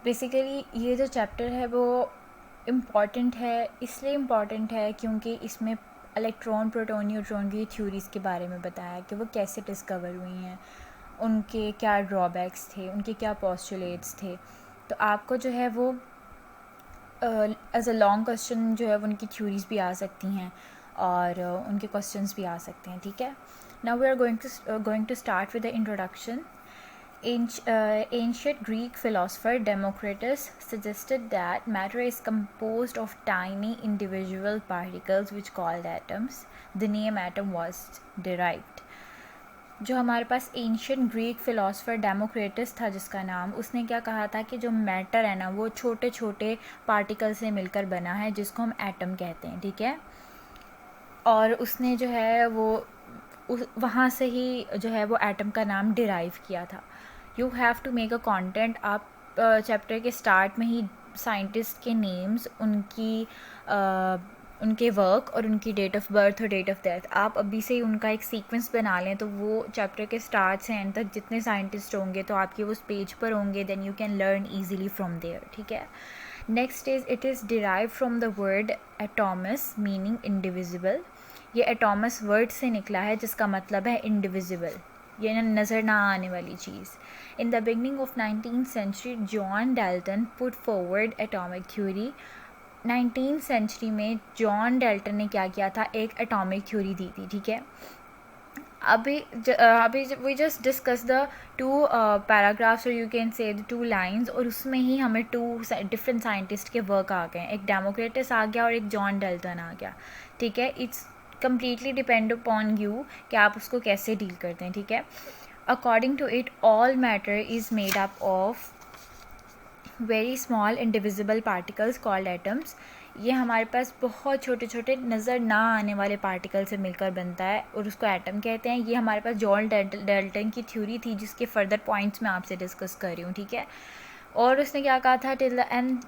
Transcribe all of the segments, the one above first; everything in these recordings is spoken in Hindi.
बेसिकली ये जो चैप्टर है वो इम्पॉर्टेंट है, इसलिए इम्पॉर्टेंट है क्योंकि इसमें इलेक्ट्रॉन, प्रोटॉन, न्यूट्रॉन की थ्योरीज़ के बारे में बताया कि वो कैसे डिस्कवर हुई हैं, उनके क्या ड्रॉबैक्स थे, उनके क्या पोस्टुलेट्स थे। तो आपको जो है वो एज अ लॉन्ग क्वेश्चन जो है वो उनकी थ्योरीज़ भी आ सकती हैं और उनके क्वेश्चंस भी आ सकते हैं, ठीक है। Now we are going to start with the introduction. Ancient Greek philosopher Democritus suggested that matter is composed of tiny individual particles which called atoms. The name atom was derived. जो हमारे पास एंशियंट ग्रीक फ़िलासफ़र डेमोक्रेटस था जिसका नाम, उसने क्या कहा था कि जो मैटर है ना वो छोटे छोटे पार्टिकल से मिलकर बना है जिसको हम एटम कहते हैं, ठीक है। और उसने जो है वो वहाँ से ही जो है वो एटम का नाम डिराइव किया था. You have to make a content. आप चैप्टर के स्टार्ट में ही साइंटिस्ट के नेम्स, उनके वर्क और उनकी डेट ऑफ बर्थ और डेट ऑफ डेथ, आप अभी से ही उनका एक सीक्वेंस बना लें तो वो चैप्टर के स्टार्ट से एंड तक जितने साइंटिस्ट होंगे तो आपके उस पेज पर होंगे, then you can learn easily from there, ठीक है. Next is it is derive from the word atomos meaning indivisible. ये एटॉमस वर्ड से निकला है जिसका मतलब है इंडिविजिबल, ये नज़र ना आने वाली चीज़. In the beginning of 19th century John Dalton put forward atomic theory. 19th century में जॉन डाल्टन ने क्या किया था, एक एटॉमिक थ्योरी दी थी, ठीक है. अभी we just discuss the two paragraphs और you can say the 2 lines, और उसमें ही हमें 2 डिफरेंट साइंटिस्ट के वर्क आ गए. एक डेमोक्रेटस आ गया और एक जॉन डाल्टन आ गया, ठीक है. It's completely depend upon you कि आप उसको कैसे डील करते हैं, ठीक है. According to it, all matter is made up of very small indivisible particles called atoms. ये हमारे पास बहुत छोटे छोटे नज़र ना आने वाले पार्टिकल से मिलकर बनता है और उसको एटम कहते हैं. ये हमारे पास जॉन डाल्टन की थ्योरी थी जिसके फर्दर पॉइंट्स मैं आपसे डिस्कस कर रही हूँ, ठीक है. और उसने क्या कहा था, till the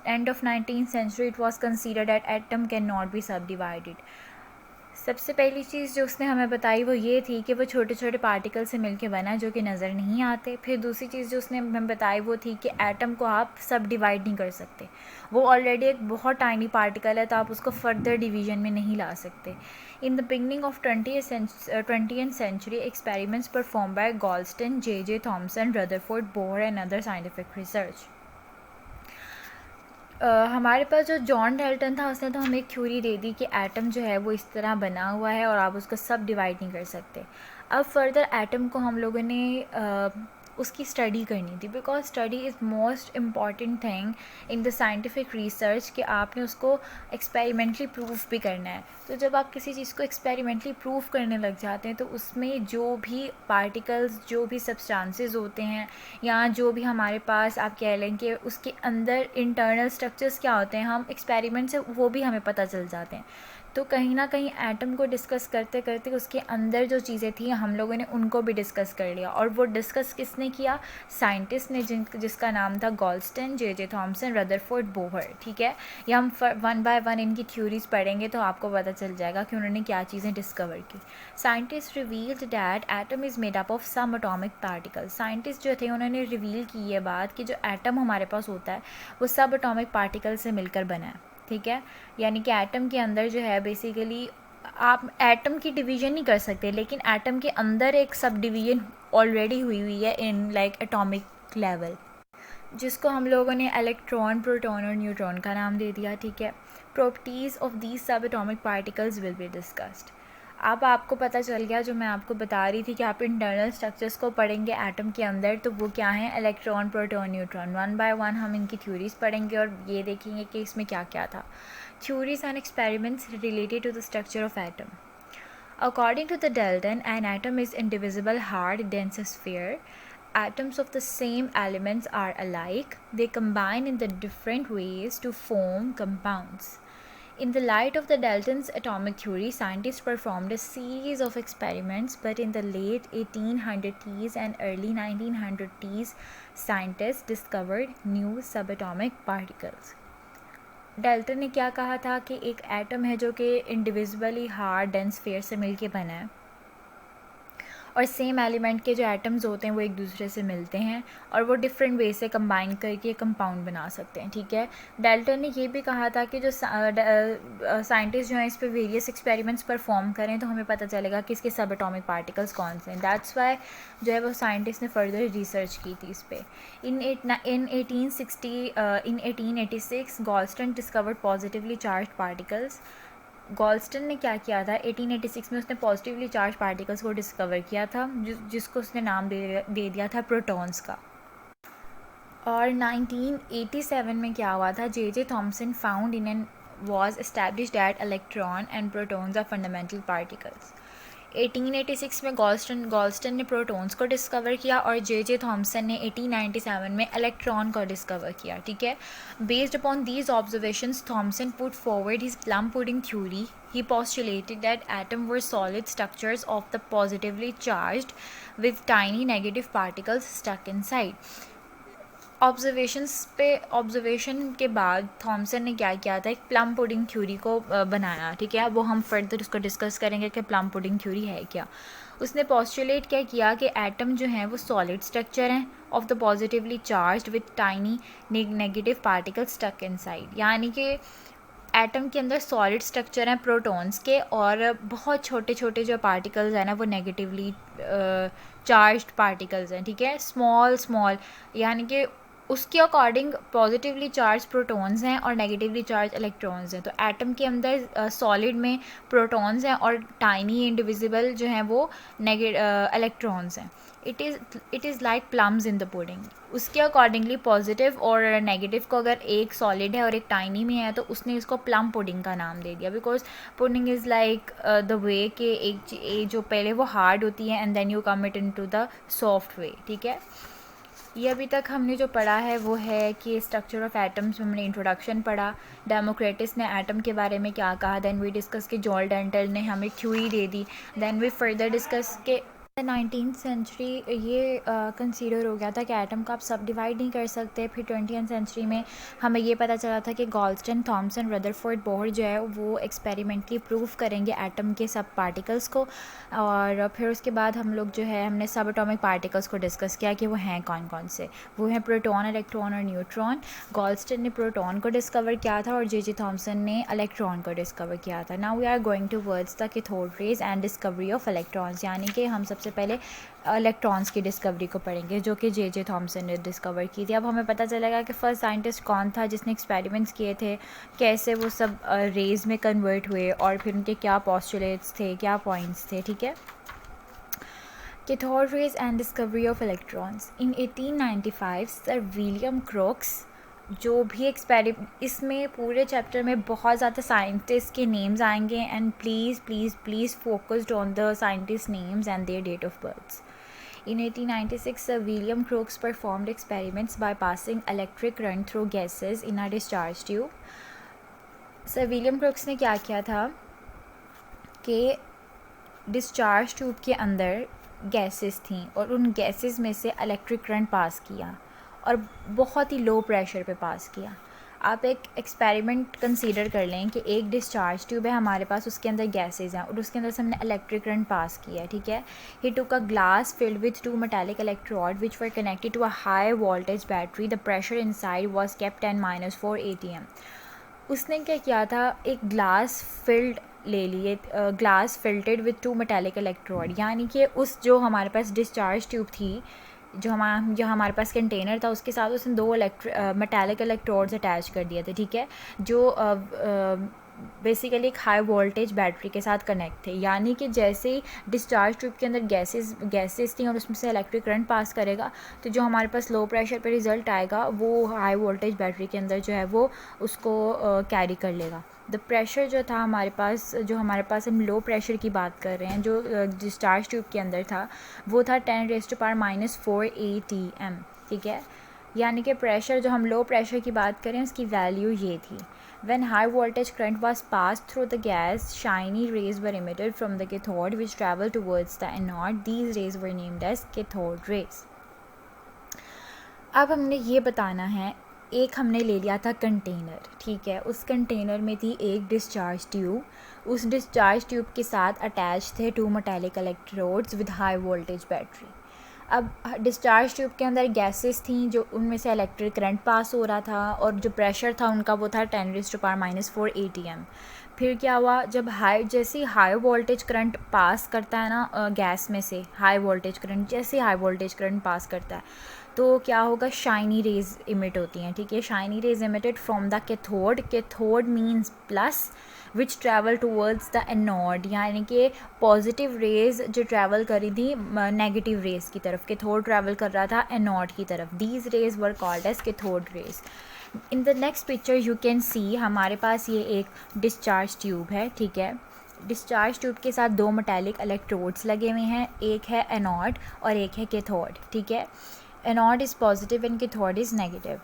end of 19th century it was considered that atom can not be subdivided. सबसे पहली चीज़ जो उसने हमें बताई वो ये थी कि वो छोटे छोटे पार्टिकल से मिलके बना जो कि नज़र नहीं आते. फिर दूसरी चीज़ जो उसने हमें बताई वो थी कि एटम को आप सब डिवाइड नहीं कर सकते, वो ऑलरेडी एक बहुत टाइनी पार्टिकल है तो आप उसको फर्दर डिवीजन में नहीं ला सकते. In the beginning of 20th century experiments perform by Goldstein, J.J. Thomson, Rutherford, Bohr and other scientific research. हमारे पास जो जॉन डाल्टन था उसने तो हमें एक थ्योरी दे दी कि एटम जो है वो इस तरह बना हुआ है और आप उसको सब डिवाइड नहीं कर सकते. अब फर्दर एटम को हम लोगों ने उसकी स्टडी करनी थी, because study is most important thing in the scientific research कि आपने उसको एक्सपेरिमेंटली प्रूफ भी करना है. तो जब आप किसी चीज़ को एक्सपेरिमेंटली प्रूफ करने लग जाते हैं तो उसमें जो भी पार्टिकल्स, जो भी सब्सटेंसेस होते हैं या जो भी हमारे पास आप कह लें कि उसके अंदर इंटरनल स्ट्रक्चर्स क्या होते हैं, हम एक्सपेरिमेंट से वो भी हमें पता चल जाते हैं. तो कहीं ना कहीं एटम को डिस्कस करते करते उसके अंदर जो चीज़ें थी हम लोगों ने उनको भी डिस्कस कर लिया. और वो डिस्कस किसने किया, साइंटिस्ट ने जिसका नाम था गॉल्स्टन, J.J. थॉमसन, रदरफोर्ड, बोहर, ठीक है. ये हम 1 by 1 इनकी थ्योरीज पढ़ेंगे तो आपको पता चल जाएगा कि उन्होंने क्या चीज़ें डिस्कवर की. Scientist revealed that atom is made up of some atomic particle. Scientist जो थे उन्होंने रिवील की ये बात कि जो एटम हमारे पास होता है वो सब एटॉमिक पार्टिकल से मिलकर बना है, ठीक है. यानी कि एटम के अंदर जो है बेसिकली आप एटम की डिवीज़न नहीं कर सकते, लेकिन एटम के अंदर एक सब डिवीज़न ऑलरेडी हुई है इन लाइक एटॉमिक लेवल, जिसको हम लोगों ने इलेक्ट्रॉन, प्रोटॉन और न्यूट्रॉन का नाम दे दिया, ठीक है. Properties of these sub atomic particles will be discussed. अब आपको पता चल गया जो मैं आपको बता रही थी कि आप इंटरनल स्ट्रक्चर्स को पढ़ेंगे एटम के अंदर, तो वो क्या है, इलेक्ट्रॉन, प्रोटॉन, न्यूट्रॉन. 1 by 1 हम इनकी थ्योरीज पढ़ेंगे और ये देखेंगे कि इसमें क्या क्या था. Theories and experiments related to the structure of atom. According to the Dalton, an atom is indivisible, hard, dense sphere. Atoms of the same elements are alike. They combine in the different ways to form compounds. In the light of the Dalton's atomic theory, scientists performed a series of experiments, but in the late 1800s and early 1900s, scientists discovered new subatomic particles. Dalton ने क्या कहा था कि एक एटम है जो कि इंडिविजुअली हार्ड डेंस स्फीयर से मिलके बना है और सेम एलिमेंट के जो एटम्स होते हैं वो एक दूसरे से मिलते हैं और वो डिफरेंट वे से कंबाइन करके कंपाउंड बना सकते हैं, ठीक है। डाल्टन ने ये भी कहा था कि जो साइंटिस्ट जो हैं इस पर वेरियस एक्सपेरिमेंट्स परफॉर्म करें तो हमें पता चलेगा कि इसके सब एटॉमिक पार्टिकल्स कौन से हैं। दैट्स वाई जो है वो साइंटिस्ट ने फर्दर रिसर्च की थी इस पर। इन 1886 गॉल्स्टन डिस्कवर्ड पॉजिटिवली चार्ज्ड पार्टिकल्स। गॉल्स्टन ने क्या किया था, 1886 में उसने पॉजिटिवली चार्ज पार्टिकल्स को डिस्कवर किया था जिसको उसने नाम दे दिया था प्रोटॉन्स का। और 1987 में क्या हुआ था, J Thomson found in an was established that electron and protons are fundamental particles. 1886 में गॉल्स्टन ने प्रोटॉन्स को डिस्कवर किया और जे थॉमसन ने 1897 में इलेक्ट्रॉन को डिस्कवर किया, ठीक है। Based upon these observations Thomson put forward his plum pudding theory. He postulated that atoms were solid structures of the positively charged with tiny negative particles stuck inside. Observation के बाद थॉमसन ने क्या किया था, एक प्लम पुडिंग थ्योरी को बनाया, ठीक है। वो हम फर्दर उसको डिस्कस करेंगे कि प्लम पुडिंग थ्योरी है क्या। उसने पोस्टुलेट क्या किया कि एटम जो हैं वो सॉलिड स्ट्रक्चर हैं of the positively charged with tiny negative particles stuck inside, यानी कि एटम के अंदर सॉलिड स्ट्रक्चर हैं प्रोटॉन्स के और बहुत छोटे छोटे जो पार्टिकल्स हैं ना वो नेगेटिवली चार्ज्ड पार्टिकल्स हैं, ठीक है, स्मॉल, यानी कि उसके अकॉर्डिंग पॉजिटिवली चार्ज प्रोटॉन्स हैं और नेगेटिवली चार्ज इलेक्ट्रॉन्स हैं। तो एटम के अंदर सॉलिड में प्रोटॉन्स हैं और टाइनी इंडिविजिबल जो हैं वो इलेक्ट्रॉन्स हैं। It is like plums in the pudding. उसके अकॉर्डिंगली पॉजिटिव और नेगेटिव को अगर एक सॉलिड है और एक टाइनी में है तो उसने इसको प्लम पुडिंग का नाम दे दिया, because pudding is like the way के एक जो पहले वो हार्ड होती है and then you come it in to the soft way, ठीक है। ये अभी तक हमने जो पढ़ा है वो है कि स्ट्रक्चर ऑफ एटम्स में हमने इंट्रोडक्शन पढ़ा, डेमोक्रेटिस ने एटम के बारे में क्या कहा, देन वी डिस्कस के जॉन डाल्टन ने हमें थ्योरी दे दी, देन वी फर्दर डिस्कस के 19th सेंचुरी ये कंसीडर हो गया था कि एटम को आप सब डिवाइड नहीं कर सकते। फिर 20th सेंचुरी में हमें ये पता चला था कि गॉल्स्टन, थॉमसन, रदरफोर्ड, बोहर जो है वो एक्सपेरिमेंटली प्रूव करेंगे एटम के सब पार्टिकल्स को। और फिर उसके बाद हम लोग जो है हमने सब एटॉमिक पार्टिकल्स को डिस्कस किया कि वो हैं कौन कौन से। वो हैं प्रोटॉन, इलेक्ट्रॉन और न्यूट्रॉन। गॉल्स्टन ने प्रोटॉन को डिस्कवर किया था और जे थॉमसन ने इलेक्ट्रॉन को डिस्कवर किया था। Now we are going towards the cathode rays and discovery of electrons, यानी कि हम सबसे पहले इलेक्ट्रॉन्स की डिस्कवरी को पढ़ेंगे जो कि जे थॉमसन ने डिस्कवर की थी। अब हमें पता चलेगा कि फर्स्ट साइंटिस्ट कौन था जिसने एक्सपेरिमेंट्स किए थे, कैसे वो सब रेज में कन्वर्ट हुए और फिर उनके क्या पोस्टुलेट्स थे, क्या पॉइंट्स थे, ठीक है। Cathode rays and discovery of electrons in 1895 sir William Crookes जो भी इसमें पूरे चैप्टर में बहुत ज़्यादा साइंटिस्ट के नेम्स आएंगे and please focused on the scientist names and their date of birth. In 1896, Sir William Crookes performed experiments by passing electric current through gases in a discharge tube. Sir William Crookes ने क्या किया था कि डिस्चार्ज ट्यूब के अंदर गैसेस थी और उन गैसेस में से इलेक्ट्रिक करंट पास किया और बहुत ही लो प्रेशर पे पास किया। आप एक एक्सपेरिमेंट कंसीडर कर लें कि एक डिस्चार्ज ट्यूब है हमारे पास, उसके अंदर गैसेस हैं और उसके अंदर से हमने इलेक्ट्रिक करंट पास किया है, ठीक है। He took a glass filled with 2 metallic electrode which were connected to a high voltage battery. The pressure inside was kept 10-4 atm। उसने क्या किया था, एक ग्लास फिल्ड ले लिए, ग्लास फिल्टेड विथ 2 मेटालिक इलेक्ट्रोड, यानी कि उस जो हमारे पास डिस्चार्ज ट्यूब थी, जो हमारे पास कंटेनर था उसके साथ उसने 2 मेटालिक इलेक्ट्रोड्स अटैच कर दिए थे, ठीक है, जो बेसिकली एक हाई वोल्टेज बैटरी के साथ कनेक्ट थे। यानी कि जैसे ही डिस्चार्ज ट्यूब के अंदर गैसेस थी और उसमें से इलेक्ट्रिक करंट पास करेगा तो जो हमारे पास लो प्रेशर पे रिज़ल्ट आएगा वो हाई वोल्टेज बैटरी के अंदर जो है वो उसको कैरी कर लेगा। द प्रेशर जो था हमारे पास हम लो प्रेशर की बात कर रहे हैं, जो डिस्चार्ज ट्यूब के अंदर था वो था 10⁻⁴ atm, ठीक है। यानी कि प्रेशर जो हम लो प्रेशर की बात करें उसकी वैल्यू ये थी। When high voltage current was passed through the gas, shiny rays were emitted from the cathode which traveled towards the anode. These rays were named as cathode rays. अब हमने ये बताना है एक हमने ले लिया था कंटेनर, ठीक है। उस कंटेनर में थी एक डिस्चार्ज ट्यूब, उस डिस्चार्ज ट्यूब के साथ अटैच थे 2 metallic electrodes with high voltage battery. अब डिस्चार्ज ट्यूब के अंदर गैसेस थी जो उनमें से इलेक्ट्रिक करंट पास हो रहा था, और जो प्रेशर था उनका वो था 10⁻⁻⁴ ATM। फिर क्या हुआ, जब जैसे ही हाई वोल्टेज करंट पास करता है ना गैस में से, हाई वोल्टेज करंट जैसे हाई वोल्टेज करंट पास करता है तो क्या होगा, शाइनी रेज इमिट होती हैं, ठीक है। Shiny rays emitted from the cathode, cathode means plus, which travel towards the anode, यानी कि पॉजिटिव रेज जो ट्रैवल करी थी नेगेटिव रेज की तरफ, कैथोड ट्रैवल कर रहा था एनोड की तरफ। These rays were called as cathode rays. In the next picture you can see हमारे पास ये एक डिस्चार्ज ट्यूब है, ठीक है। डिस्चार्ज ट्यूब के साथ 2 मेटालिक इलेक्ट्रोड्स लगे हुए हैं, एक है एनोड और एक है कैथोड, ठीक है। Anode is positive and cathode is negative.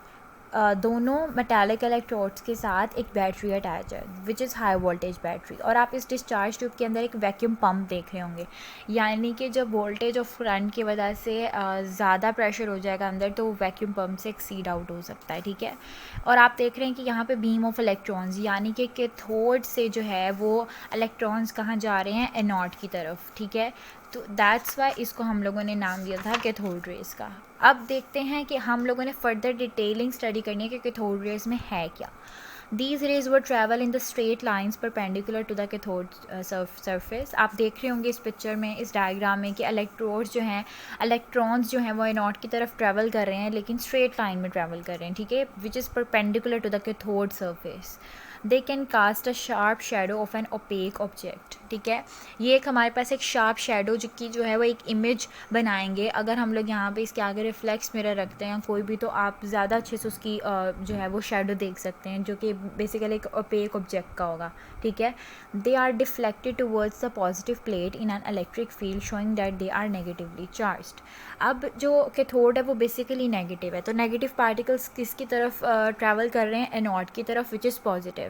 दोनों मेटालिक इलेक्ट्रोड्स के साथ एक बैटरी अटैच है which is high voltage battery, और आप इस डिस्चार्ज ट्यूब के अंदर एक वैक्यूम पंप देख रहे होंगे, यानी कि जब वोल्टेज ऑफ करंट की वजह से ज़्यादा प्रेशर हो जाएगा अंदर तो वैक्यूम पंप से एक्सीड आउट हो सकता है, ठीक है। और आप देख रहे हैं कि यहाँ पे बीम ऑफ इलेक्ट्रॉन्स, यानी कि कैथोड से जो है वो इलेक्ट्रॉन्स कहाँ जा रहे हैं, एनोड की तरफ, ठीक है। तो दैट्स वाई इसको हम लोगों ने नाम दिया था कैथोड रेज का। अब देखते हैं कि हम लोगों ने फर्दर डिटेलिंग स्टडी करनी है कि कैथोड रेज में है क्या। These rays would travel in the straight lines perpendicular to the cathode surface। आप देख रहे होंगे इस पिक्चर में, इस डायग्राम में, कि इलेक्ट्रोड्स जो हैं, इलेक्ट्रॉन्स जो हैं वो एनोड की तरफ ट्रैवल कर रहे हैं लेकिन स्ट्रेट लाइन में ट्रैवल कर रहे हैं, ठीक है, which is perpendicular to the cathode surface. They can cast a sharp shadow of an opaque object, ठीक है। ये एक हमारे पास एक शार्प शेडो जो है वो एक इमेज बनाएंगे। अगर हम लोग यहाँ पे इसके आगे रिफ्लेक्स मिरर रखते हैं कोई भी, तो आप ज़्यादा अच्छे से उसकी जो है वो शेडो देख सकते हैं, जो कि बेसिकली एक ओपेक ऑब्जेक्ट का होगा, ठीक है। They are deflected towards the positive plate in an electric field showing that they are negatively charged. अब जो कैथोड है वो बेसिकली नेगेटिव है, तो नेगेटिव पार्टिकल्स किसकी तरफ ट्रैवल कर रहे हैं, एनोड की तरफ, विच इज़ पॉजिटिव।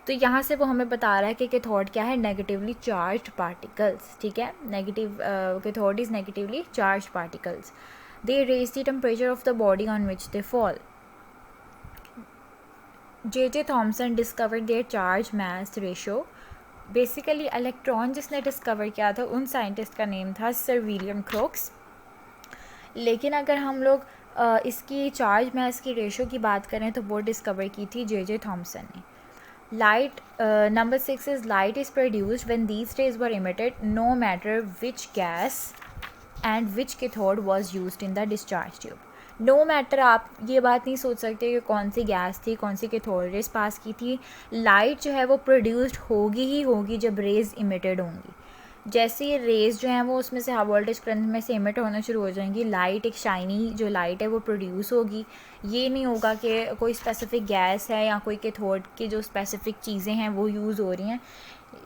तो यहाँ से वो हमें बता रहा है कि कैथोड क्या है, नेगेटिवली चार्ज्ड पार्टिकल्स, ठीक है। Negative cathode is negatively charged particles. They raise the temperature of the body on which they fall. J.J. Thomson discovered their charge mass ratio. Basically electron जिसने डिस्कवर किया था उन साइंटिस्ट का नेम था सर विलियम क्रोक्स। लेकिन अगर हम लोग इसकी चार्ज मास की रेशो की बात करें तो वो डिस्कवर की थी J.J. थॉमसन ने। Light, number 6 is light is produced when these rays were emitted, no matter which gas and which cathode was used in the discharge tube. No matter, आप ये बात नहीं सोच सकते कि कौन सी गैस थी, कौन सी कैथोड रेज पास की थी, लाइट जो है वो प्रोड्यूस्ड होगी ही होगी जब रेज इमिटेड होंगी। जैसे ये रेज जो हैं वो उसमें से हाई वोल्टेज करंट में से इमिट होना शुरू हो जाएंगी, लाइट, एक शाइनी जो लाइट है वो प्रोड्यूस होगी। ये नहीं होगा कि कोई स्पेसिफिक गैस है या कोई कैथोड की जो स्पेसिफिक चीज़ें हैं वो यूज़ हो रही हैं,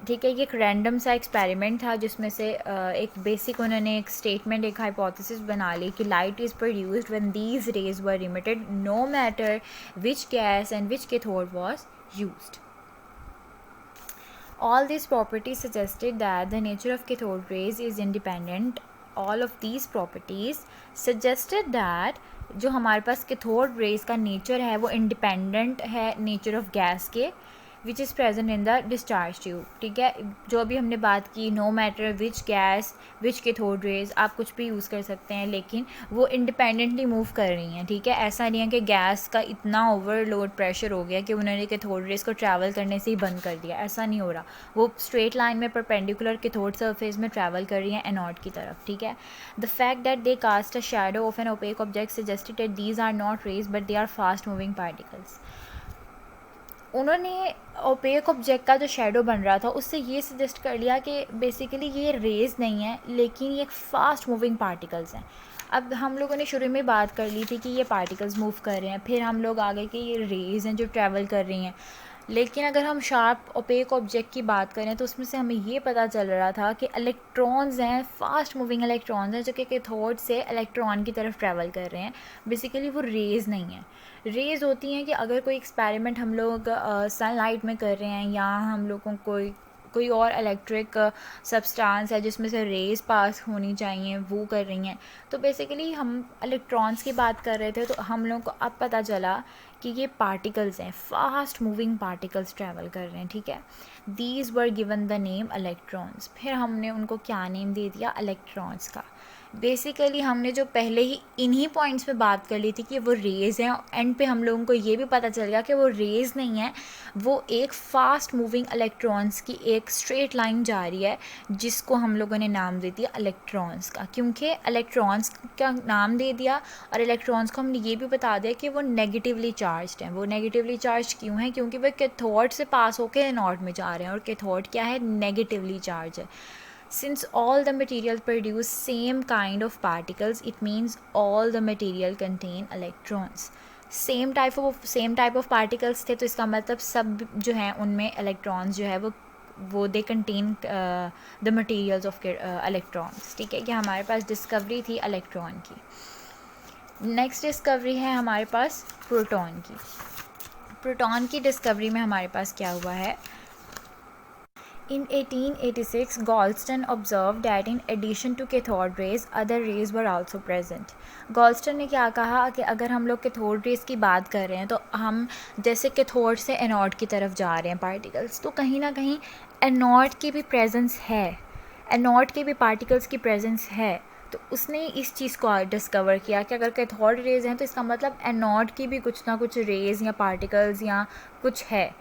ठीक है। ये एक रैंडम सा एक्सपेरिमेंट था जिसमें से एक बेसिक उन्होंने एक स्टेटमेंट, एक हाइपोथेसिस बना ली कि light is produced when these rays were emitted no matter which gas and which cathode was used. All these properties suggested that the nature of cathode rays is independent. All of these properties suggested that जो हमारे पास कैथोड रेज का नेचर है वो इंडिपेंडेंट है नेचर ऑफ गैस के, which is present in the discharge tube, ठीक है। जो अभी हमने बात की, no matter which gas which cathode rays, आप कुछ भी यूज़ कर सकते हैं लेकिन वो इंडिपेंडेंटली मूव कर रही हैं, ठीक है। ऐसा नहीं है कि गैस का इतना ओवरलोड प्रेशर हो गया कि उन्होंने कैथोड रेज को ट्रैवल करने से ही बंद कर दिया, ऐसा नहीं हो रहा। वो स्ट्रेट लाइन में परपेंडिकुलर कैथोड सरफेस में ट्रैवल कर रही हैं एनोड की तरफ, ठीक है। The fact that they cast a shadow of an opaque object suggested that these are not rays but they are fast moving particles. उन्होंने ओपेक ऑब्जेक्ट का जो शेडो बन रहा था उससे ये सजेस्ट कर लिया कि बेसिकली ये रेज नहीं है लेकिन ये एक फास्ट मूविंग पार्टिकल्स हैं। अब हम लोगों ने शुरू में बात कर ली थी कि ये पार्टिकल्स मूव कर रहे हैं, फिर हम लोग आ गए कि ये रेज हैं जो ट्रैवल कर रही हैं। लेकिन अगर हम शार्प ओपेक ऑब्जेक्ट की बात करें तो उसमें से हमें ये पता चल रहा था कि इलेक्ट्रॉन्स हैं, फास्ट मूविंग इलेक्ट्रॉन्स हैं जो कि कैथोड से इलेक्ट्रॉन की तरफ ट्रैवल कर रहे हैं। बेसिकली वो रेज नहीं है। रेज होती हैं कि अगर कोई एक्सपेरिमेंट हम लोग सनलाइट में कर रहे हैं या हम लोगों को कोई और इलेक्ट्रिक सब्सटेंस है जिसमें से रेज़ पास होनी चाहिए, वो कर रही हैं। तो बेसिकली हम इलेक्ट्रॉन्स की बात कर रहे थे, तो हम लोगों को अब पता चला कि ये पार्टिकल्स हैं, फास्ट मूविंग पार्टिकल्स ट्रैवल कर रहे हैं, ठीक है। These were given the name electrons. फिर हमने उनको क्या नेम दे दिया, इलेक्ट्रॉन्स का। बेसिकली हमने जो पहले ही इन्हीं पॉइंट्स पे बात कर ली थी कि वो रेज़ हैं, एंड पे हम लोगों को ये भी पता चल गया कि वो रेज़ नहीं है, वो एक फ़ास्ट मूविंग इलेक्ट्रॉन्स की एक स्ट्रेट लाइन जा रही है, जिसको हम लोगों ने नाम दे दिया इलेक्ट्रॉन्स का। क्योंकि इलेक्ट्रॉन्स का नाम दे दिया और इलेक्ट्रॉन्स को हमने ये भी बता दिया कि वो नेगेटिवली चार्ज्ड हैं। वो नेगेटिवली चार्ज क्यों हैं? क्योंकि वो कैथोड से पास होकर एनोड में जा रहे हैं, और कैथोड क्या है, नेगेटिवली चार्ज है। Since all the material produce same kind of particles, it means all the material contain electrons. Same type of particles थे, तो इसका मतलब सब जो हैं उनमें इलेक्ट्रॉन्स जो है वो they contain the materials of electrons, ठीक है। कि हमारे पास डिस्कवरी थी इलेक्ट्रॉन की। नेक्स्ट डिस्कवरी है हमारे पास प्रोटॉन की। प्रोटॉन की डिस्कवरी में हमारे पास क्या हुआ है, In 1886, Galston observed that in addition to cathode rays, other rays were also present. Galston ने क्या कहा कि अगर हम लोग कैथोड रेज की बात कर रहे हैं, तो हम जैसे कैथोड से एनोड की तरफ जा रहे हैं पार्टिकल्स, तो कहीं ना कहीं एनोड की भी प्रेजेंस है, एनोड के भी पार्टिकल्स की प्रेजेंस है। तो उसने इस चीज़ को डिस्कवर किया कि अगर कैथोड रेज हैं, तो इसका मतलब एनोड की भी कुछ ना कुछ रेज या पार्टिकल्स या कुछ है,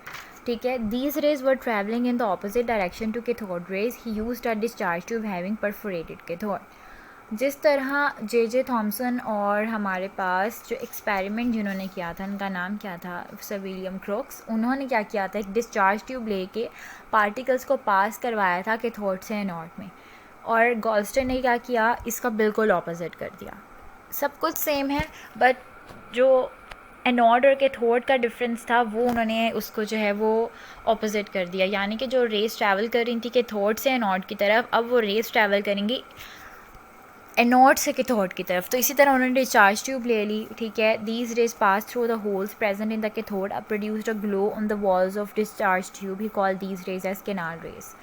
ठीक है। These rays were travelling in the opposite direction to cathode rays. He used a discharge tube having perforated cathode. जिस तरह जे थॉमसन और हमारे पास जो एक्सपेरिमेंट जिन्होंने किया था, उनका नाम क्या था, सर विलियम क्रोक्स, उन्होंने क्या किया था, एक डिस्चार्ज ट्यूब लेके पार्टिकल्स को पास करवाया था कैथोड से एनोड में, और गॉल्स्टन ने क्या किया, इसका बिल्कुल ऑपोजिट कर दिया। सब कुछ सेम है, बट जो एनोड और कैथोड का डिफरेंस था वो उन्होंने उसको जो है वो ऑपोजिट कर दिया। यानी कि जो रेस ट्रैवल कर रही थी कैथोड से एनोड की तरफ, अब वो रेस ट्रैवल करेंगी एनोड से कैथोड की तरफ। तो इसी तरह उन्होंने डिस्चार्ज ट्यूब ले ली, ठीक है। These rays pass through the holes present in the cathode produced a glow on the walls of discharge tube. He call these rays as canal rays.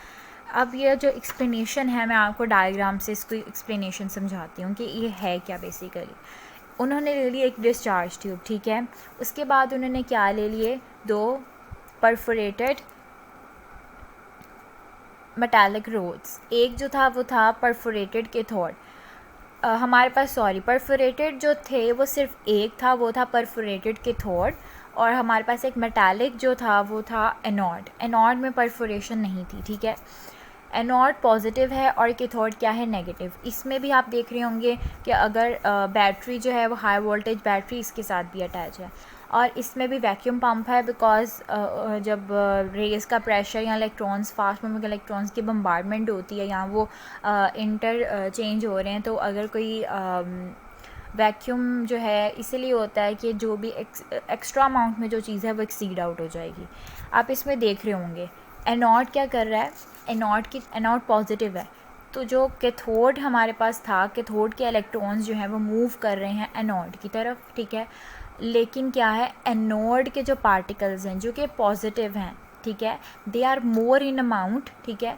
अब ये जो एक्सप्लेनेशन है, मैं आपको डायग्राम से इसको एक्सप्लेनेशन समझाती हूँ कि ये है क्या। बेसिकली उन्होंने ले ली एक डिस्चार्ज ट्यूब, ठीक है। उसके बाद उन्होंने क्या ले लिए, दो परफोरेटेड मेटालिक रोड्स। एक जो था वो था परफोरेटेड कैथोड, हमारे पास परफोरेटेड जो थे वो सिर्फ एक था, वो था परफोरेटेड कैथोड। और हमारे पास एक मेटालिक जो था वो था एनोड। एनोड में परफोरेशन नहीं थी, ठीक है। एनोड पॉजिटिव है और कैथोड क्या है, नेगेटिव। इसमें भी आप देख रहे होंगे कि अगर बैटरी जो है वो हाई वोल्टेज बैटरी इसके साथ भी अटैच है, और इसमें भी वैक्यूम पंप है, बिकॉज जब रेस का प्रेशर या इलेक्ट्रॉन्स, फास्ट मूविंग इलेक्ट्रॉन्स की बम्बार्डमेंट होती है या वो इंटर चेंज हो रहे हैं, तो अगर कोई वैक्यूम जो है इसलिए होता है कि जो भी एक्स्ट्रा अमाउंट में जो चीज़ है वो एक्सीड आउट हो जाएगी। आप इसमें देख रहे होंगे एनोड क्या कर रहा है, एनोड पॉजिटिव है, तो जो कैथोड हमारे पास था, कैथोड के इलेक्ट्रॉन्स जो हैं वो मूव कर रहे हैं एनोड की तरफ, ठीक है। लेकिन क्या है, एनोड के जो पार्टिकल्स हैं जो कि पॉजिटिव हैं, ठीक है, they are more in amount, ठीक है।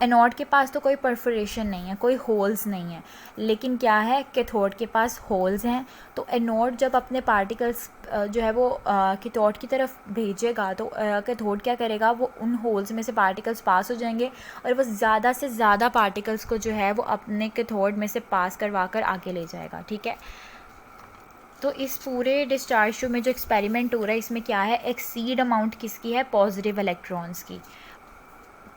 एनोड के पास तो कोई परफोरेशन नहीं है, कोई होल्स नहीं है, लेकिन क्या है, कैथोड के पास होल्स हैं। तो एनोड जब अपने पार्टिकल्स जो है वो कैथोड की तरफ भेजेगा, तो कैथोड क्या करेगा, वो उन होल्स में से पार्टिकल्स पास हो जाएंगे, और वो ज़्यादा से ज़्यादा पार्टिकल्स को जो है वो अपने कैथोड में से पास करवा कर आगे ले जाएगा, ठीक है। तो इस पूरे डिस्चार्ज ट्यूब में जो एक्सपेरिमेंट हो रहा है, इसमें क्या है, एक्सीड अमाउंट किसकी है, पॉजिटिव इलेक्ट्रॉन्स की,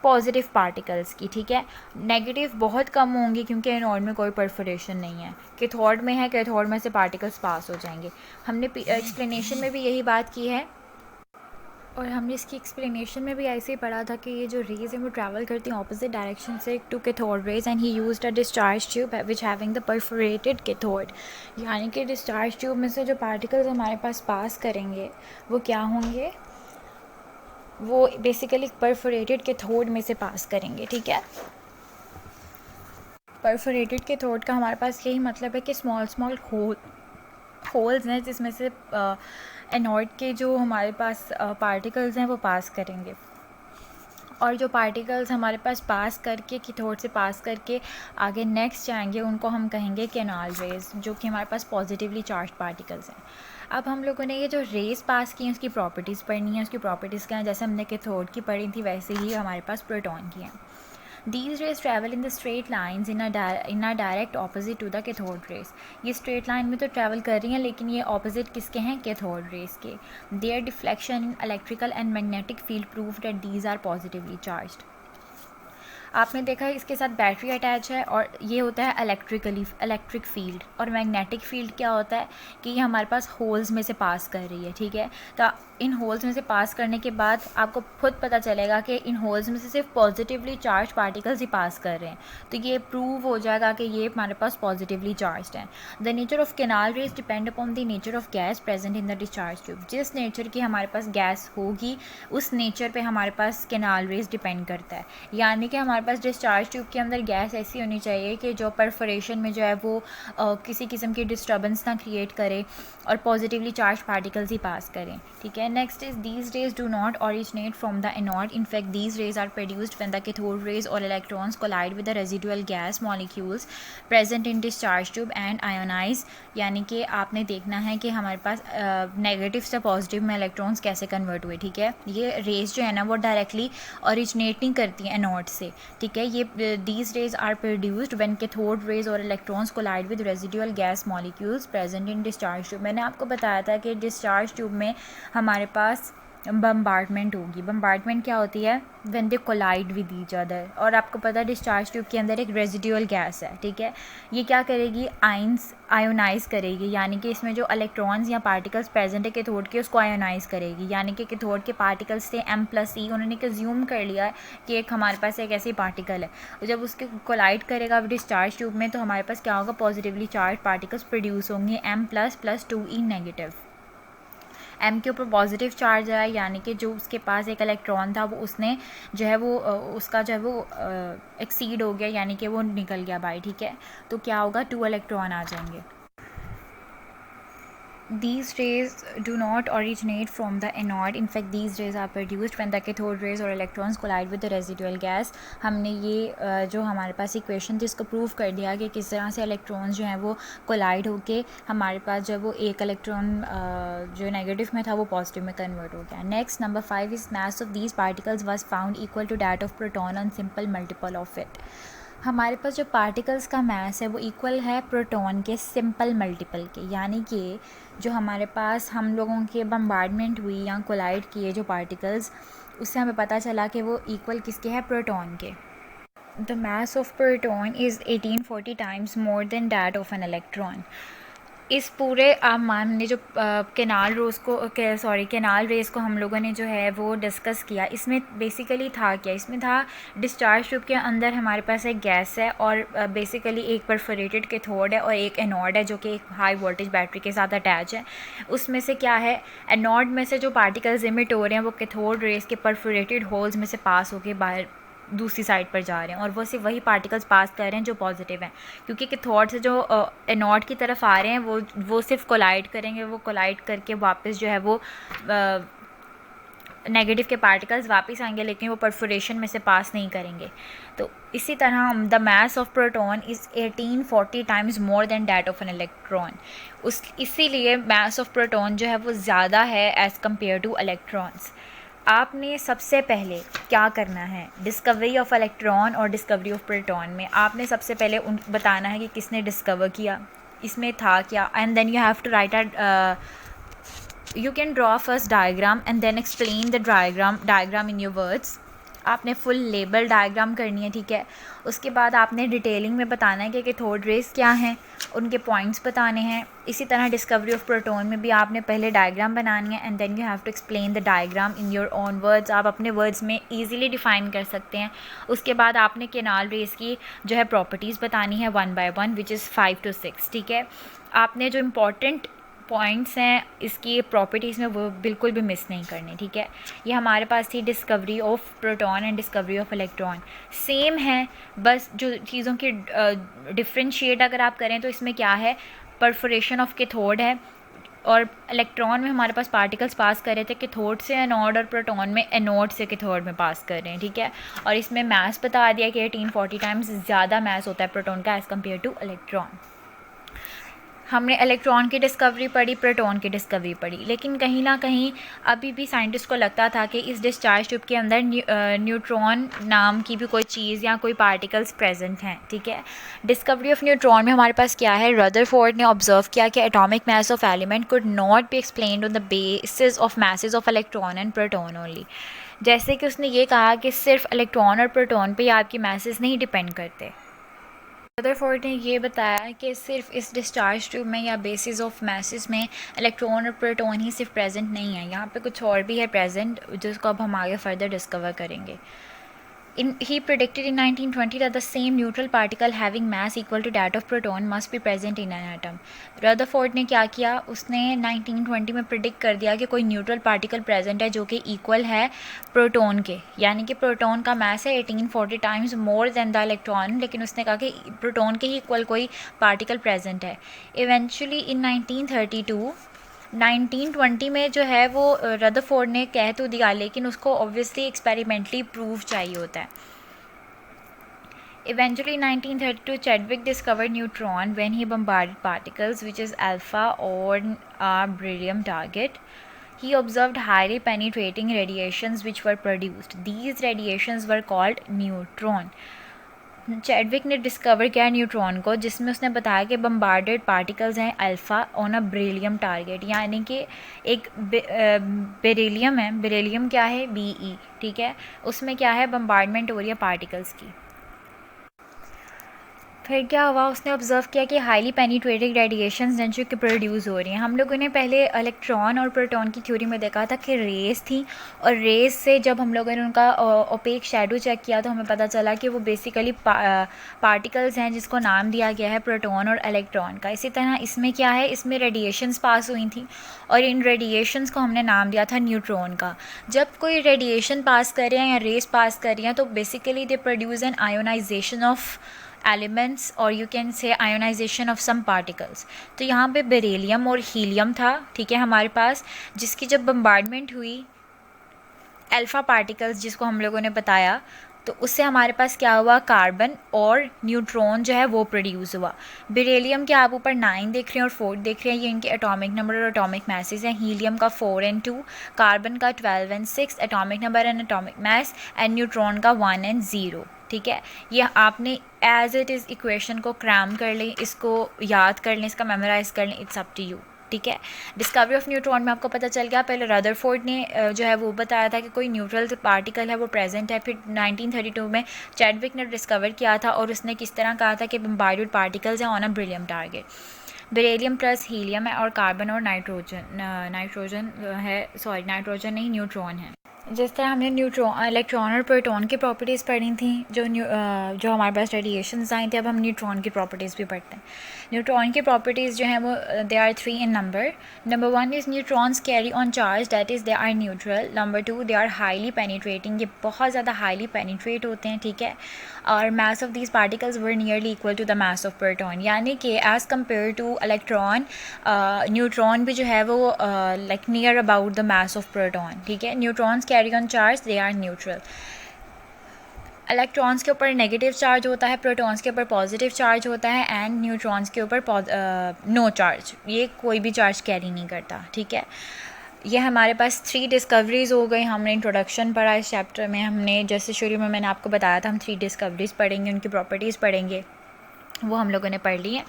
पॉजिटिव पार्टिकल्स की, ठीक है। नेगेटिव बहुत कम होंगी क्योंकि एनोड में कोई परफोरेशन नहीं है, कैथोड में है, कैथोड में से पार्टिकल्स पास हो जाएंगे। हमने एक्सप्लेनेशन में भी यही बात की है, और हमने इसकी एक्सप्लेनेशन में भी ऐसे ही पढ़ा था कि ये जो रेज हैं वो ट्रैवल करती हैं ऑपोजिट डायरेक्शन से to cathode rays, and he used a discharge tube which having the perforated cathode. यानी कि डिस्चार्ज ट्यूब में से जो पार्टिकल्स हमारे पास पास करेंगे वो क्या होंगे, वो बेसिकली परफोरेटेड कैथोड में से पास करेंगे, ठीक है। परफोरेटेड कैथोड का हमारे पास यही मतलब है कि स्मॉल होल्स हैं जिसमें से एनोड के जो हमारे पास पार्टिकल्स हैं वो पास करेंगे। और जो पार्टिकल्स हमारे पास पास करके कैथोड से पास करके आगे नेक्स्ट जाएंगे उनको हम कहेंगे कैनाल रेज, जो कि हमारे पास पॉजिटिवली चार्ज पार्टिकल्स हैं। अब हम लोगों ने ये जो रेज पास की हैं उसकी प्रॉपर्टीज़ पढ़नी है। उसकी प्रॉपर्टीज़ क्या हैं, जैसे हमने कैथोड की पढ़ी थी वैसे ही हमारे पास प्रोटॉन की हैं। These rays travel in the straight lines in a direct opposite to the cathode rays. ये straight line में तो travel कर रही हैं, लेकिन ये opposite किसके हैं, cathode rays के. Their deflection in electrical and magnetic field prove that these are positively charged. आपने देखा है इसके साथ बैटरी अटैच है और ये होता है इलेक्ट्रिक फील्ड, और मैग्नेटिक फील्ड क्या होता है कि ये हमारे पास होल्स में से पास कर रही है, ठीक है। तो इन होल्स में से पास करने के बाद आपको खुद पता चलेगा कि इन होल्स में से सिर्फ पॉजिटिवली चार्ज पार्टिकल्स ही पास कर रहे हैं, तो ये प्रूव हो जाएगा कि ये हमारे पास पॉजिटिवली चार्ज हैं। The nature of canal raise depend upon the nature of gas present in the discharge tube. जिस नेचर की हमारे पास गैस होगी उस नेचर पे हमारे पास कैनाल रेज डिपेंड करता है। यानी कि हमारे पास डिस्चार्ज ट्यूब के अंदर गैस ऐसी होनी चाहिए कि जो परफोरेशन में जो है वो किसी किस्म की डिस्टर्बेंस ना क्रिएट करे और पॉजिटिवली चार्ज पार्टिकल्स ही पास करें, ठीक है। Next is these rays do not originate from the anode, in fact these rays are produced when the cathode rays और electrons collide with the residual gas molecules present in discharge tube and ionise. यानी कि आपने देखना है कि हमारे पास नेगेटिव से पॉजिटिव में इलेक्ट्रॉन्स कैसे कन्वर्ट हुए, ठीक है। ये रेज जो है ना वो डायरेक्टली ओरिजिनेट नहीं करती हैं एनोड से, ठीक है। ये these rays are produced when cathode rays और electrons collide with residual gas molecules present in discharge tube. मैंने आपको बताया था कि डिस्चार्ज ट्यूब में हमारे पास बम्बार्डमेंट होगी। बम्बार्डमेंट क्या होती है, when they collide with each other. और आपको पता है डिस्चार्ज ट्यूब के अंदर एक रेजिडुअल गैस है, ठीक है। ये क्या करेगी, आयोनाइज करेगी, यानी कि इसमें जो इलेक्ट्रॉन्स या पार्टिकल्स प्रेजेंट है कैथोड के उसको आयोनाइज करेगी। यानी कि कैथोड के पार्टिकल्स से M+E उन्होंने कंज्यूम कर लिया है कि एक हमारे पास एक ऐसी पार्टिकल है, और जब उसके कोलाइड करेगा डिस्चार्ज ट्यूब में तो हमारे पास क्या होगा, पॉजिटिवली चार्ज पार्टिकल्स प्रोड्यूस होंगे M++2E नेगेटिव। M के ऊपर पॉजिटिव चार्ज है, यानी कि जो उसके पास एक इलेक्ट्रॉन था वो उसने जो है वो उसका जो है वो एक्सीड हो गया, यानी कि वो निकल गया बाहर, ठीक है। तो क्या होगा, 2 इलेक्ट्रॉन आ जाएंगे। These rays do not originate from the anode. In fact, these rays are produced when the cathode rays or electrons collide with the residual gas. हमने ये जो हमारे पास इक्वेशन थी इसको प्रूव कर दिया कि किस तरह से इलेक्ट्रॉन्स जो हैं वो कोलाइड होके हमारे पास जब वो एक इलेक्ट्रॉन जो नेगेटिव में था वो पॉजिटिव में कन्वर्ट हो गया। Next number 5 is mass of these particles was found equal to that of proton on simple multiple of it. हमारे पास जो पार्टिकल्स का मास है वो इक्वल है प्रोटॉन के सिंपल मल्टीपल के, यानी कि जो हमारे पास हम लोगों के बम्बार्डमेंट हुई या कोलाइड किए जो पार्टिकल्स, उससे हमें पता चला कि वो इक्वल किसके हैं, प्रोटॉन के। The mass of proton is 1840 times more than that of an electron. इस पूरे हमने जो कैनाल रेस को हम लोगों ने जो है वो डिस्कस किया, इसमें बेसिकली था क्या, इसमें था डिस्चार्ज ट्यूब के अंदर हमारे पास एक गैस है और बेसिकली एक परफोरेटेड कैथोड है और एक एनोड है जो कि एक हाई वोल्टेज बैटरी के साथ अटैच है। उसमें से क्या है, एनोड में से जो पार्टिकल्स इमिट हो रहे हैं वो कैथोड रेस के परफोरेटेड होल्स में से पास होके बाहर दूसरी साइड पर जा रहे हैं, और वो सिर्फ वही पार्टिकल्स पास कर रहे हैं जो पॉजिटिव हैं, क्योंकि कैथोड से जो एनोड की तरफ आ रहे हैं वो सिर्फ कोलाइड करेंगे, वो कोलाइड करके वापस जो है वो नेगेटिव के पार्टिकल्स वापस आएंगे, लेकिन वो परफोरेशन में से पास नहीं करेंगे। तो इसी तरह the mass of proton is 1840 times more than that of an electron. इसीलिए मास ऑफ प्रोटॉन जो है वो ज़्यादा है एज़ कम्पेयर टू इलेक्ट्रॉन्स। आपने सबसे पहले क्या करना है, डिस्कवरी ऑफ इलेक्ट्रॉन और डिस्कवरी ऑफ प्रोटॉन में आपने सबसे पहले बताना है कि किसने डिस्कवर किया, इसमें था क्या, and then you have to write you can draw first diagram and then explain the diagram in your words. आपने फुल लेबल डायग्राम करनी है, ठीक है। उसके बाद आपने डिटेलिंग में बताना है कि कैथोड रेस क्या हैं, उनके पॉइंट्स बताने हैं। इसी तरह डिस्कवरी ऑफ प्रोटॉन में भी आपने पहले डायग्राम बनानी है and then you have to explain the diagram in your own words. आप अपने वर्ड्स में ईजिली डिफाइन कर सकते हैं। उसके बाद आपने कैनाल रेस की जो है प्रॉपर्टीज़ बतानी है 1 by 1 विच इज़ 5 to 6, ठीक है। आपने जो इम्पॉर्टेंट पॉइंट्स हैं इसकी प्रॉपर्टीज़ में वो बिल्कुल भी मिस नहीं करने, ठीक है। ये हमारे पास थी discovery of proton and discovery of electron. Same है, बस जो चीज़ों की डिफ्रेंशिएट अगर आप करें तो इसमें क्या है, परफोरेशन ऑफ कैथोड है और इलेक्ट्रॉन में हमारे पास पार्टिकल्स पास कर रहे थे कैथोड से एनोड, और प्रोटॉन में एनोड से कैथोड में पास कर रहे हैं, ठीक है। और इसमें मास बता दिया कि 1840 टाइम्स ज़्यादा मास होता है प्रोटॉन का एज़ कम्पेयर टू इलेक्ट्रॉन। हमने इलेक्ट्रॉन की डिस्कवरी पढ़ी, प्रोटॉन की डिस्कवरी पढ़ी, लेकिन कहीं ना कहीं अभी भी साइंटिस्ट को लगता था कि इस डिस्चार्ज ट्यूब के अंदर न्यूट्रॉन नाम की भी कोई चीज़ या कोई पार्टिकल्स प्रेजेंट हैं, ठीक है। डिस्कवरी ऑफ न्यूट्रॉन में हमारे पास क्या है, रदरफोर्ड ने ऑब्जर्व किया कि atomic mass of element could not be explained on the basis of masses of electron and proton only. जैसे कि उसने ये कहा कि सिर्फ इलेक्ट्रॉन और प्रोटॉन पे आपकी मासेस नहीं डिपेंड करते। रदरफोर्ड ने ये बताया कि सिर्फ इस डिस्चार्ज ट्यूब में या बेसिस ऑफ मासेस में इलेक्ट्रॉन और प्रोटॉन ही सिर्फ प्रेजेंट नहीं है, यहाँ पे कुछ और भी है प्रेजेंट, जिसको अब हम आगे फर्दर डिस्कवर करेंगे। He predicted in 1920 that the same neutral particle having mass equal to that of proton must be present in an atom. Rutherford ने क्या किया, उसने 1920 में प्रिडिक्ट कर दिया कि कोई न्यूट्रल पार्टिकल प्रेजेंट है जो कि इक्वल है प्रोटॉन के, यानी कि प्रोटॉन का मास है 1840 times more than the electron, लेकिन उसने कहा कि प्रोटॉन के ही इक्वल कोई पार्टिकल प्रेजेंट है। इवेंचुअली इन 1920 में जो है वो रदरफोर्ड ने कह तो दिया, लेकिन उसको ऑब्वियसली एक्सपेरिमेंटली प्रूव चाहिए होता है। Eventually in 1932 Chadwick discovered neutron when he bombarded particles which is alpha on a beryllium target. He observed highly penetrating radiations which were produced. These radiations were called neutron. Chadwick ने डिस्कवर किया न्यूट्रॉन को, जिसमें उसने बताया कि बम्बार्डेड पार्टिकल्स हैं alpha on a beryllium target, यानी कि एक बेरिलियम है, बेरिलियम क्या है Be, ठीक है, उसमें क्या है बम्बार्डमेंट हो रही है पार्टिकल्स की। फिर क्या हुआ, उसने ऑब्जर्व किया कि हाईली पेनिट्रेटिंग रेडिएशंस हैं जो कि प्रोड्यूस हो रही हैं। हम लोगों ने पहले इलेक्ट्रॉन और प्रोटॉन की थ्योरी में देखा था कि रेस थी, और रेस से जब हम लोगों ने उनका ओपेक शैडो चेक किया तो हमें पता चला कि वो बेसिकली पार्टिकल्स हैं जिसको नाम दिया गया है प्रोटॉन और इलेक्ट्रॉन का। इसी तरह इसमें क्या है, इसमें रेडिएशंस पास हुई थी और इन रेडिएशंस को हमने नाम दिया था न्यूट्रॉन का। जब कोई रेडिएशन पास कर रहे हैं या रेस पास कर रही हैं तो basically they produce an ionisation of elements or you can say ionization of some particles। तो यहाँ पे बेरिलियम और हीलियम था, ठीक है, हमारे पास, जिसकी जब बम्बार्डमेंट हुई अल्फ़ा पार्टिकल्स जिसको हम लोगों ने बताया, तो उससे हमारे पास क्या हुआ, कार्बन और न्यूट्रॉन जो है वो प्रोड्यूस हुआ। बेरिलियम के आप ऊपर 9 देख रहे हैं और 4 देख रहे हैं, ये इनके एटॉमिक नंबर और एटॉमिक मैसेज हैं। हीलियम का 4 और 2, कार्बन का 12 और 6 atomic number and atomic mass, and neutron का 1 और 0, ठीक है। ये आपने एज इट इज़ इक्वेशन को क्रैम कर लें, इसको याद कर लें, इसका मेमोराइज कर लें, इट्स अप टू यू, ठीक है। डिस्कवरी ऑफ न्यूट्रॉन में आपको पता चल गया, पहले रदरफोर्ड ने जो है वो बताया था कि कोई न्यूट्रल पार्टिकल है वो प्रेजेंट है। फिर 1932 में चैडविक ने डिस्कवर किया था और उसने किस तरह कहा था कि बम्बार्डेड पार्टिकल्स हैं on a beryllium target. Beryllium plus helium है और कार्बन और नाइट्रोजन नहीं, न्यूट्रॉन है। जिस तरह हमने इलेक्ट्रॉन और प्रोटॉन की प्रॉपर्टीज़ पढ़ी थी, जो हमारे पास रेडिएशंस आई थी, अब हम न्यूट्रॉन की प्रॉपर्टीज़ भी पढ़ते हैं। न्यूट्रॉन की प्रॉपर्टीज़ जो हैं वो they are 3 in number. Number 1 is neutrons carry on charge, that is they are neutral. Number 2 they are highly penetrating, ये बहुत ज़्यादा हाईली पेनिट्रेट होते हैं, ठीक है। और mass of these particles were nearly equal to the mass of proton, यानी कि as compare to electron neutron भी जो है वो like near about the mass of proton, ठीक है। Neutrons carry on charge, they are neutral. Electrons के ऊपर नेगेटिव चार्ज होता है, प्रोटॉन्स के ऊपर पॉजिटिव चार्ज होता है, एंड न्यूट्रॉन्स के ऊपर नो चार्ज, ये कोई भी चार्ज कैरी नहीं करता, ठीक है। ये हमारे पास 3 डिस्कवरीज़ हो गई। हमने इंट्रोडक्शन पढ़ा इस चैप्टर में, हमने जैसे शुरू में मैंने आपको बताया था हम 3 डिस्कवरीज़ पढ़ेंगे, उनकी प्रॉपर्टीज़ पढ़ेंगे, वो हम लोगों ने पढ़ ली है,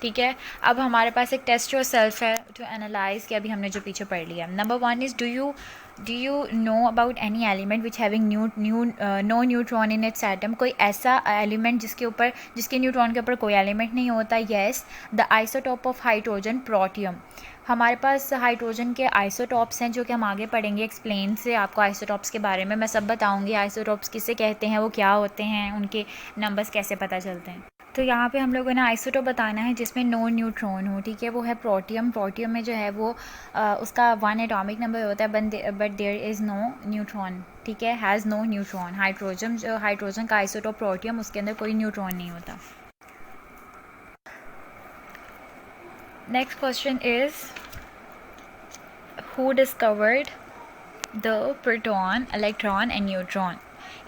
ठीक है। अब हमारे पास एक टेस्ट योर सेल्फ है टू एनालाइज कि अभी हमने जो पीछे पढ़ लिया। Number 1 is do you know about any element which having no neutron in its atom, कोई ऐसा एलिमेंट जिसके न्यूट्रॉन के ऊपर कोई एलिमेंट नहीं होता। Yes, the isotope of hydrogen protium. हमारे पास हाइड्रोजन के आइसोटॉप्स हैं जो कि हम आगे पढ़ेंगे, एक्सप्लेन से आपको आइसोटॉप्स के बारे में मैं सब बताऊंगी। आइसोटॉप्स किसे कहते हैं, वो क्या होते हैं, उनके नंबर्स कैसे पता चलते हैं। तो यहाँ पे हम लोगों ने आइसोटोप बताना है जिसमें नो न्यूट्रॉन हो, ठीक है, वो है प्रोटियम। प्रोटियम में जो है वो उसका 1 एटॉमिक नंबर होता है, but there is no neutron, ठीक है, हैज़ नो न्यूट्रॉन। हाइड्रोजन का आइसोटोप प्रोटियम, उसके अंदर कोई न्यूट्रॉन नहीं होता। Next question is Who discovered the proton, electron and neutron?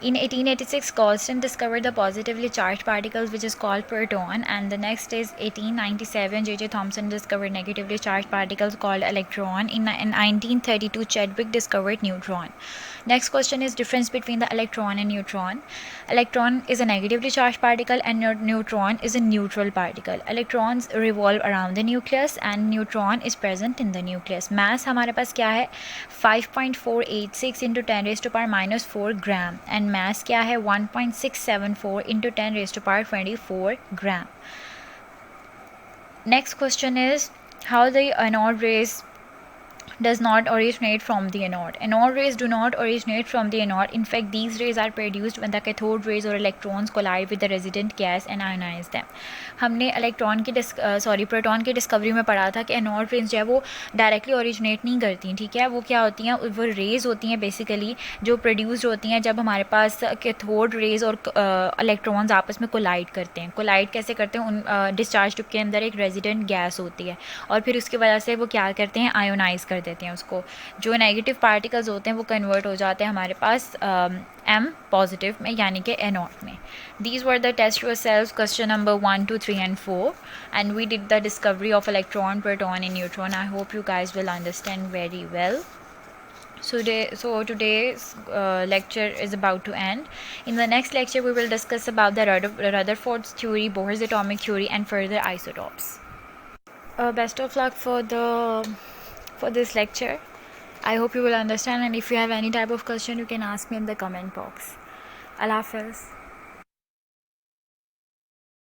In 1886, Galston discovered the positively charged particles, which is called proton, and the next is 1897. J.J. Thomson discovered negatively charged particles called electron. In 1932, Chadwick discovered neutron. Next question is difference between the electron and neutron. Electron is a negatively charged particle and neutron is a neutral particle. Electrons revolve around the nucleus and neutron is present in the nucleus. Mass हमारे पास क्या है 5.486 into 10 raised to power minus 4 gram and mass क्या है 1.674 into 10 raised to power 24 gram. Next question is how the anode rays does not originate from the anode. Anode rays do not originate from the anode. In fact, these rays are produced when the cathode rays or electrons collide with the resident gas and ionize them. हमने प्रोटॉन की डिस्कवरी में पढ़ा था कि एनोड रेज जो है वो डायरेक्टली ओरिजिनेट नहीं करती, ठीक है. वो क्या होती हैं, वो रेज होती हैं बेसिकली जो प्रोड्यूस्ड होती हैं जब हमारे पास कैथोड रेज और इलेक्ट्रॉन्स आपस में कोलाइड करते हैं. कोलाइड कैसे करते हैं, उन डिस्चार्ज ट्यूब के अंदर एक रेजिडेंट गैस होती है और फिर उसकी वजह से वो क्या करते हैं, आयोनाइज कर देते हैं उसको. जो नेगेटिव पार्टिकल्स होते हैं वो कन्वर्ट हो जाते हैं हमारे पास M पॉजिटिव में, यानी कि एनोड में. These were the test yourselves question number 1, 2, 3 and 4, and we did the discovery of electron, proton and neutron. I hope you guys will understand very well. So today's lecture is about to end. In the next lecture we will discuss about the Rutherford's theory, Bohr's atomic theory and further isotopes. Best of luck for this lecture. I hope you will understand, and if you have any type of question you can ask me in the comment box. Allah Hafiz.